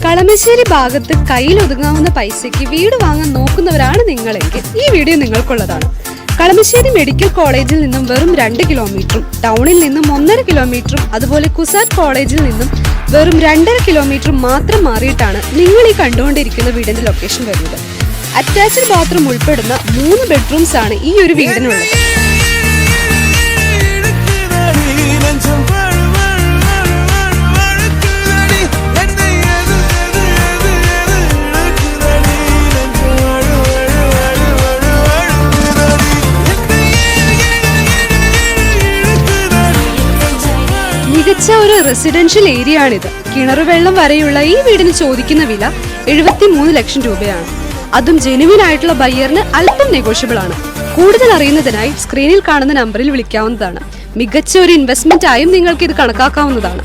കളമശ്ശേരി ഭാഗത്ത് കയ്യിലൊതുങ്ങാവുന്ന പൈസയ്ക്ക് വീട് വാങ്ങാൻ നോക്കുന്നവരാണ് നിങ്ങളെങ്കിൽ ഈ വീഡിയോ നിങ്ങൾക്കുള്ളതാണ്. കളമശ്ശേരി മെഡിക്കൽ കോളേജിൽ നിന്നും വെറും 2 കിലോമീറ്ററും ടൗണിൽ നിന്നും 1.5 കിലോമീറ്ററും അതുപോലെ കുസാറ്റ് കോളേജിൽ നിന്നും വെറും 2.5 കിലോമീറ്ററും മാത്രം മാറിയിട്ടാണ് നിങ്ങൾ ഈ കണ്ടുകൊണ്ടിരിക്കുന്ന വീടിന്റെ ലൊക്കേഷൻ വരുന്നത്. അറ്റാച്ച്ഡ് ബാത്റൂം ഉൾപ്പെടുന്ന 3 ബെഡ്റൂംസ് ആണ് ഈ ഒരു വീടിനുള്ളത്. മികച്ച ഒരു റെസിഡൻഷ്യൽ ഏരിയ ആണിത്. കിണറുവെള്ളം വരെയുള്ള ഈ വീടിന് ചോദിക്കുന്ന വില 73 ലക്ഷം രൂപയാണ്. അതും ജെനുവിൻ ആയിട്ടുള്ള ബയ്യറിന് അല്പം നെഗോഷ്യബിൾ ആണ്. കൂടുതൽ അറിയുന്നതിനായി സ്ക്രീനിൽ കാണുന്ന നമ്പറിൽ വിളിക്കാവുന്നതാണ്. മികച്ച ഒരു ഇൻവെസ്റ്റ്മെന്റ് ആയും നിങ്ങൾക്ക് ഇത് കണക്കാക്കാവുന്നതാണ്.